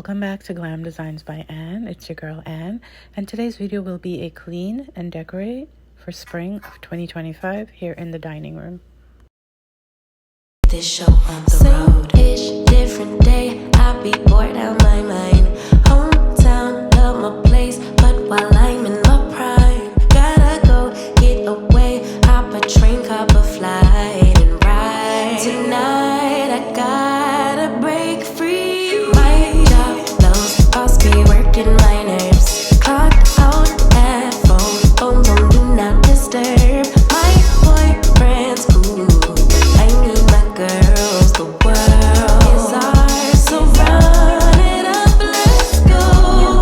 Welcome back to Glam Designs by Anne. It's your girl Anne, and today's video will be a clean and decorate for spring of 2025 here in the dining room. This show on the road. Same-ish, different day. I be bored out my mind. Hometown, love my place, but while I'm in my prime, gotta go get away. Hop a train, cop a flight, and ride. Tonight I gotta break free. My job loves boss be working my nerves. Clocked out at phone do not disturb. My boyfriend's cool. I need my girls, the world is ours, so run it up, let's go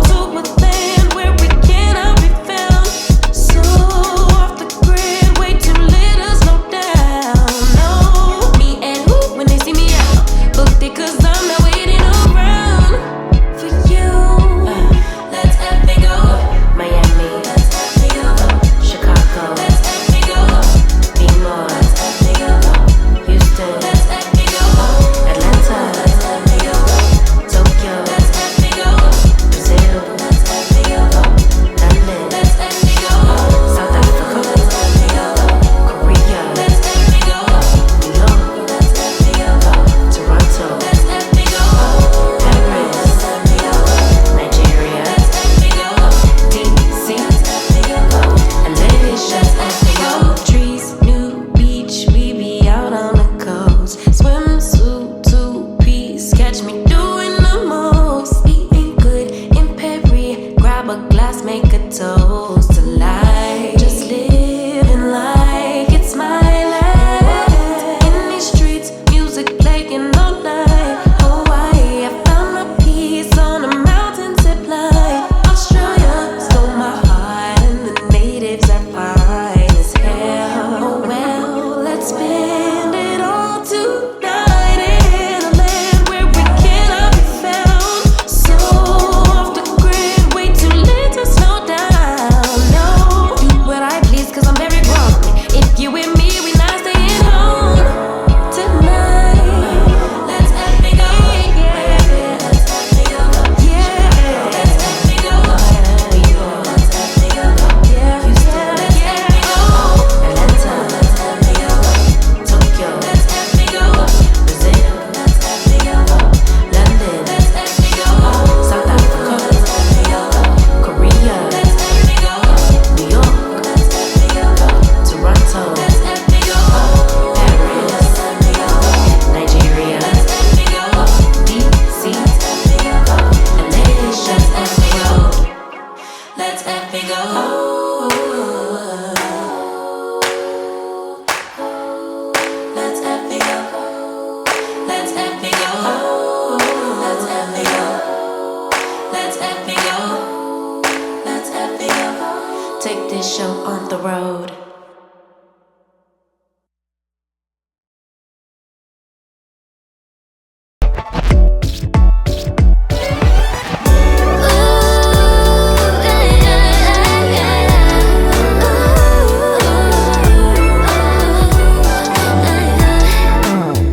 to a land where we cannot be found. So off the grid, way too lit, us slow down. No, me and who when they see me out, booked it 'cause I'm not waiting around for you. Let's have it go, Miami. Let's have it go, Chicago. Let's have it go, be more. Let's have it go, Houston. Let's have it go, Atlanta. Let's have it go, Tokyo. Let's have it go, Brazil. Let's have it go, London. Let's have it go, South Africa. Let's have it go, Korea. Let's have it go, New York. Let's have it go, Toronto. Let's have it go, Paris. Let's have it go, Nigeria. Let's have it go, DC. Let's have it go, and let's have it go. Trees, new beach, we be out on the coast. Swimsuit, two-piece, catch me doing the most. Eating good in Perry, grab a glass, make a toast to life. Just living like it's my life. In these streets, music playing all night. Hawaii, I found my peace on a mountain zip line. Australia stole my heart, and the natives are fine as hell. Oh well, let's spend it all tonight in a land where we cannot be found. So off the grid, way too late to slow down. No, do what I please 'cause I'm very grown. If you with me, we not staying home tonight. Let's have it go, yeah. Let's have it go, yeah. Let's have it go, let's have it go, yeah. Houston, let's have it go, Atlanta, let's have it go, Tokyo, let's have it go, Brazil, let's have it go, London, let's have it go, South Africa, let's have it go, Korea, let's have it go, New York, let's have it go, Toronto, let's have it go, Paris, let's have it go, Nigeria, let's have it go, DC, let's have it go, and let's just have it go. Let's have it go. Let's have it go. Let's have it go. Let's have it go. Let's have it go. Let's have it go. Take this show on the road.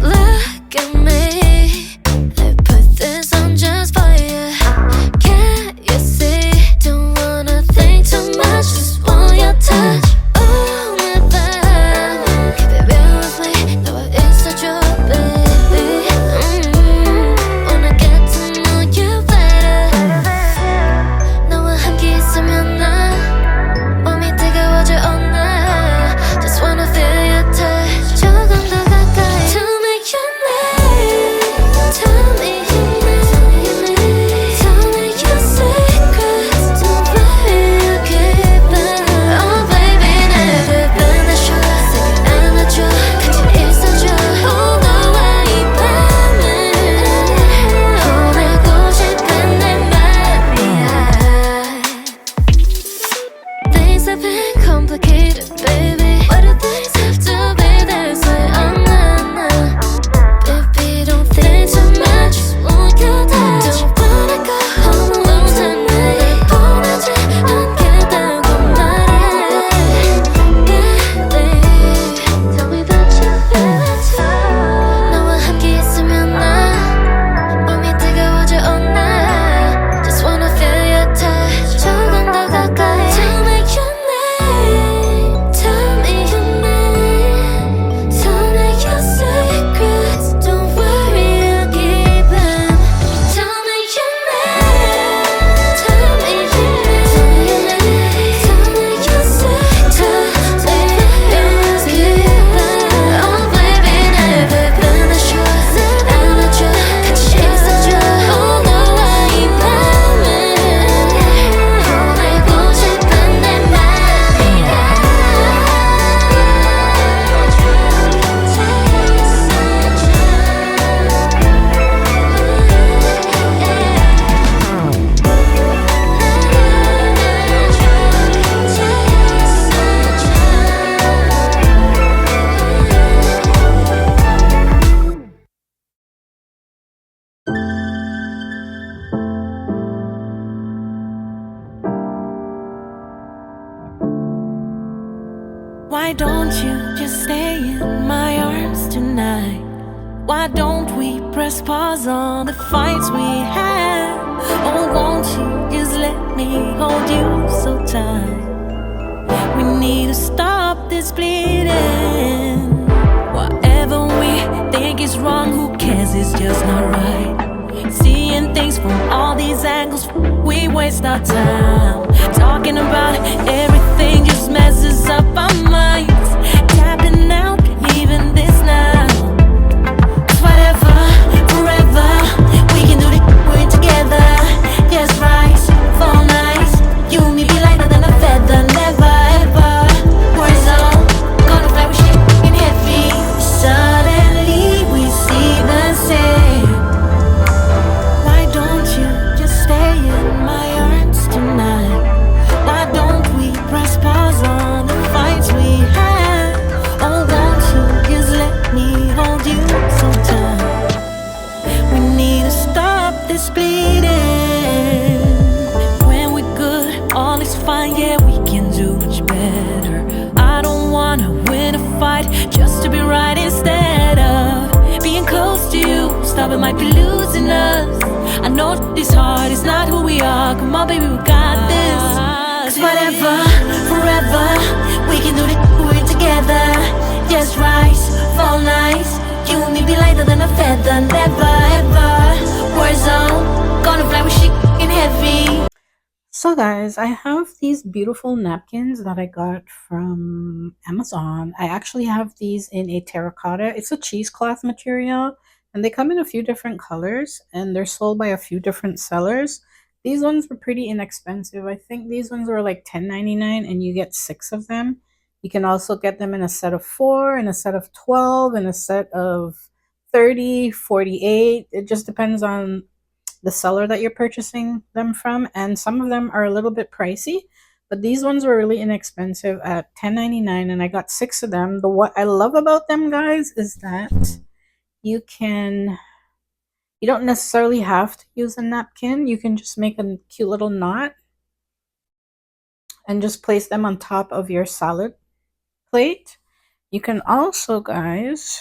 Look at me, I put this on just for you. Can't you see? Don't wanna think too much, just want your touch. Ooh, Why don't you just stay in my arms tonight? Why don't we press pause on the fights we had? Oh, won't you just let me hold you so tight? We need to stop this bleeding. Whatever we think is wrong, who cares? It's just not right. Seeing things from all these angles, we waste our time. Talking about everything just messes up our minds. Tapping out, leaving this now. 'Cause whatever, forever, we can do this, we're together. Just rise, fall nice. You and me be lighter than a feather. Never ever, we're so gonna fly with shit in heavy. Suddenly we see the same. Why don't you just stay in my arms tonight? Why don't we press pause on the fights we had? Oh, won't you just let me hold you so tight? We need to stop this bleeding. When we're good, all is fine, yeah, we can do much better. I don't wanna win a fight just to be right instead of being close to you. Stop, it might be losing us. I know this heart is not who we are. Come on, baby, we got this. 'Cause whatever, forever, we can do this, we're together. Just rise, fall nice. You and me be lighter than a feather. Never ever, we're so gonna fly with shit in heavy. So guys, I have these beautiful napkins that I got from Amazon. I actually have these in a terracotta. It's a cheesecloth material, and they come in a few different colors, and they're sold by a few different sellers. These ones were pretty inexpensive. I think these ones were like $10.99, and you get 6 of them. You can also get them in a set of 4, in a set of 12, in a set of 30, 48. It just depends on the seller that you're purchasing them from, and some of them are a little bit pricey, but these ones were really inexpensive at $10.99, and I got 6 of them. What I love about them, guys, is that you don't necessarily have to use a napkin. You can just make a cute little knot and just place them on top of your salad plate. You can also, guys,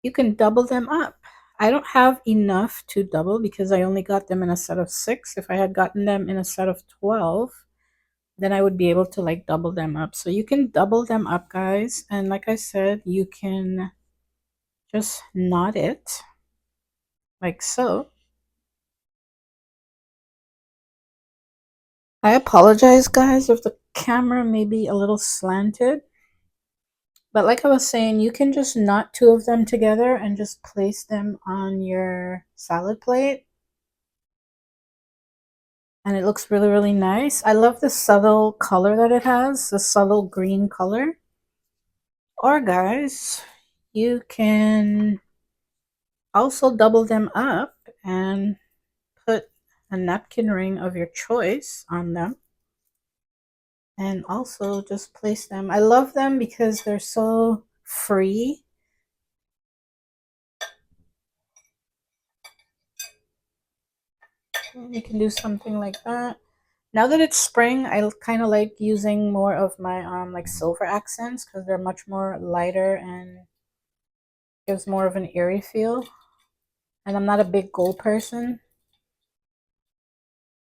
you can double them up. I don't have enough to double because I only got them in a set of 6. If I had gotten them in a set of 12, then I would be able to like double them up. So you can double them up, guys. And like I said, you can just knot it like so. I apologize, guys, if the camera may be a little slanted. But like I was saying, you can just knot 2 of them together and just place them on your salad plate. And it looks really, really nice. I love the subtle color that it has, the subtle green color. Or guys, you can also double them up and put a napkin ring of your choice on them. And also just place them. I love them because they're so free. And you can do something like that. Now that it's spring, I kind of like using more of my like silver accents because they're much more lighter and gives more of an airy feel. And I'm not a big gold person,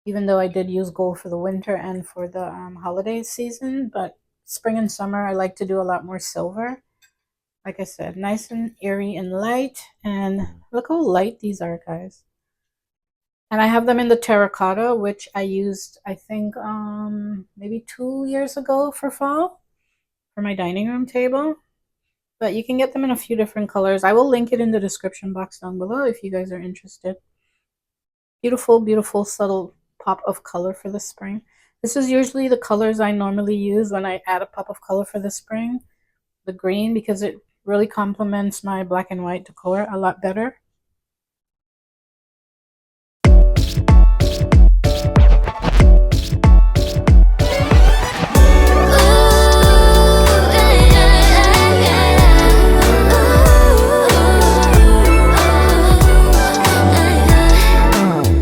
even though I did use gold for the winter and for the holiday season. But spring and summer, I like to do a lot more silver. Like I said, nice and airy and light. And look how light these are, guys. And I have them in the terracotta, which I used, I think, maybe 2 years ago for fall for my dining room table. But you can get them in a few different colors. I will link it in the description box down below if you guys are interested. Beautiful, beautiful, subtle pop of color for the spring. This is usually the colors I normally use when I add a pop of color for the spring. The green, because it really complements my black and white decor a lot better.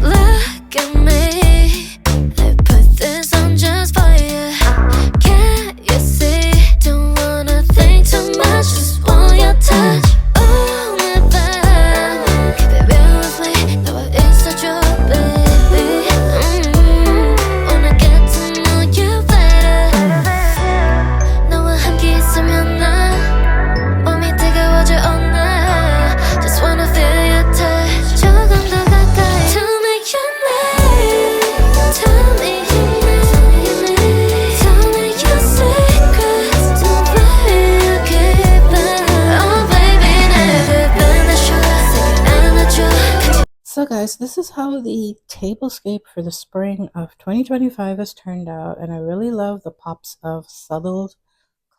Look at me, they put this on just for So guys, this is how the tablescape for the spring of 2025 has turned out, and I really love the pops of subtle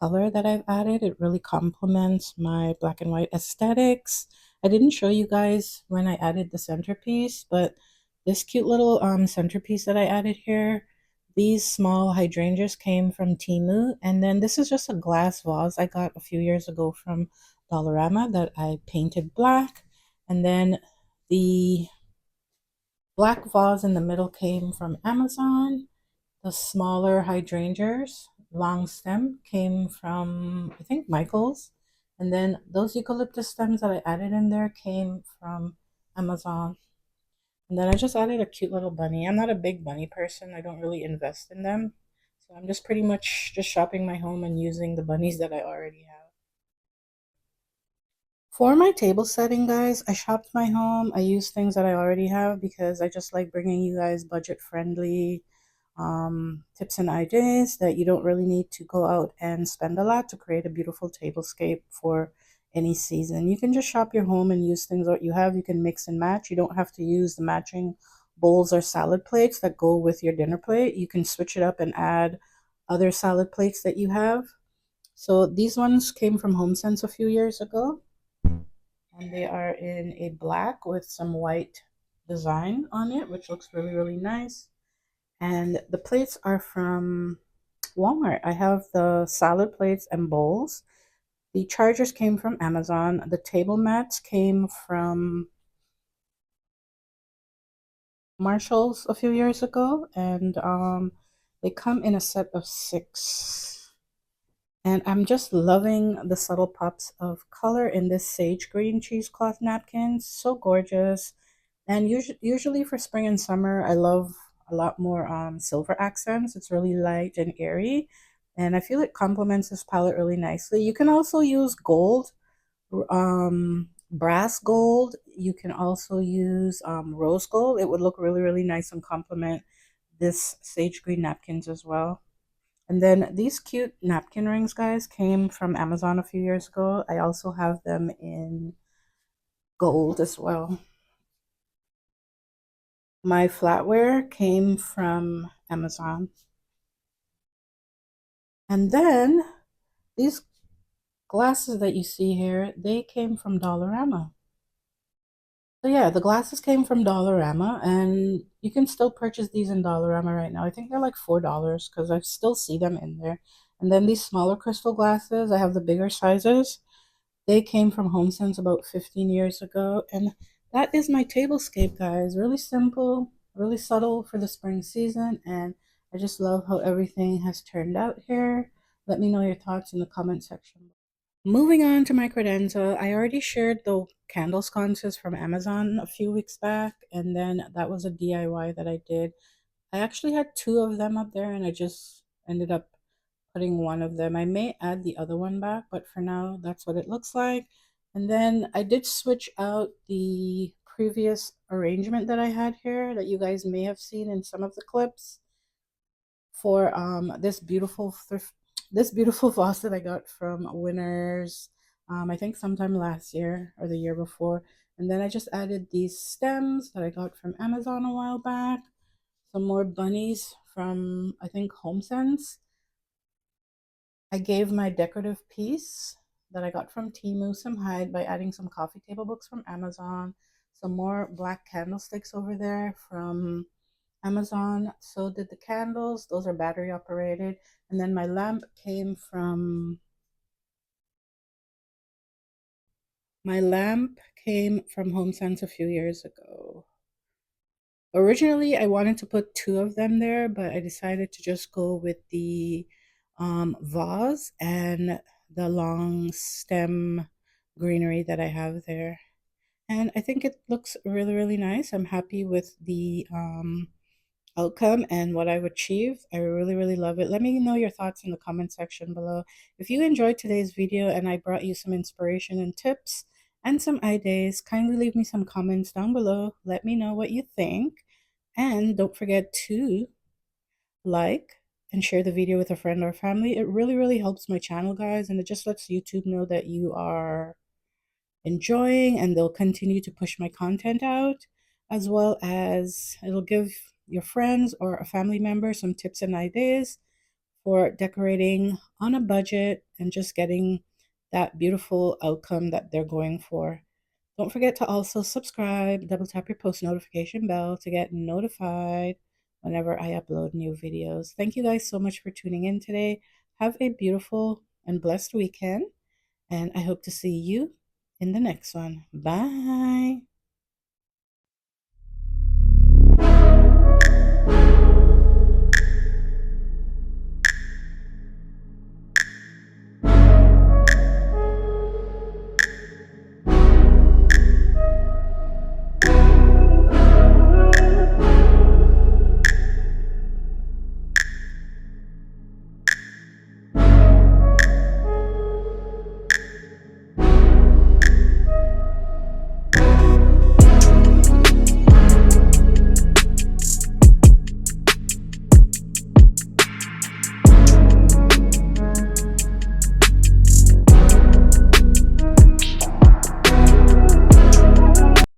color that I've added. It really complements my black and white aesthetics. I didn't show you guys when I added the centerpiece, but this cute little centerpiece that I added here, these small hydrangeas came from Temu, and then this is just a glass vase I got a few years ago from Dollarama that I painted black, and then the black vase in the middle came from Amazon. The smaller hydrangeas, long stem, came from, I think, Michael's. And then those eucalyptus stems that I added in there came from Amazon. And then I just added a cute little bunny. I'm not a big bunny person. I don't really invest in them. So I'm just pretty much just shopping my home and using the bunnies that I already have. For my table setting, guys, I shopped my home. I use things that I already have because I just like bringing you guys budget friendly tips and ideas that you don't really need to go out and spend a lot to create a beautiful tablescape for any season. You can just shop your home and use things that you have. You can mix and match. You don't have to use the matching bowls or salad plates that go with your dinner plate. You can switch it up and add other salad plates that you have. So these ones came from HomeSense a few years ago, and they are in a black with some white design on it, which looks really, really nice. And the plates are from Walmart. I have the salad plates and bowls. The chargers came from Amazon. The table mats came from Marshall's a few years ago, and they come in a set of 6. And I'm just loving the subtle pops of color in this sage green cheesecloth napkins. So gorgeous. And usually for spring and summer, I love a lot more silver accents. It's really light and airy. And I feel it complements this palette really nicely. You can also use gold, brass gold. You can also use rose gold. It would look really, really nice and complement this sage green napkins as well. And then these cute napkin rings, guys, came from Amazon a few years ago. I also have them in gold as well. My flatware came from Amazon. And then these glasses that you see here, they came from Dollarama. So yeah, the glasses came from Dollarama, and you can still purchase these in Dollarama right now. I think they're like $4 because I still see them in there. And then these smaller crystal glasses, I have the bigger sizes. They came from HomeSense about 15 years ago. And that is my tablescape, guys. Really simple, really subtle for the spring season. And I just love how everything has turned out here. Let me know your thoughts in the comment section. Moving on to my credenza, I already shared the candle sconces from Amazon a few weeks back, and then that was a DIY that I did. I actually had 2 of them up there, and I just ended up putting one of them. I may add the other one back, but for now, that's what it looks like. And then I did switch out the previous arrangement that I had here that you guys may have seen in some of the clips for this beautiful faucet I got from Winners, I think sometime last year or the year before. And then I just added these stems that I got from Amazon a while back. Some more bunnies from, I think, HomeSense. I gave my decorative piece that I got from Temu some height by adding some coffee table books from Amazon. Some more black candlesticks over there from Amazon. So did the candles. Those are battery operated. And then my lamp came from HomeSense a few years ago. Originally, I wanted to put 2 of them there, but I decided to just go with the vase and the long stem greenery that I have there. And I think it looks really, really nice. I'm happy with the outcome and what I've achieved. I really, really love it. Let me know your thoughts in the comment section below. If you enjoyed today's video and I brought you some inspiration and tips and some ideas, kindly leave me some comments down below. Let me know what you think. And don't forget to like and share the video with a friend or family. It really, really helps my channel, guys, and it just lets YouTube know that you are enjoying and they'll continue to push my content out. as well as it'll give your friends or a family member some tips and ideas for decorating on a budget and just getting that beautiful outcome that they're going for. Don't forget to also subscribe, double tap your post notification bell to get notified whenever I upload new videos. Thank you guys so much for tuning in today. Have a beautiful and blessed weekend, and I hope to see you in the next one. Bye.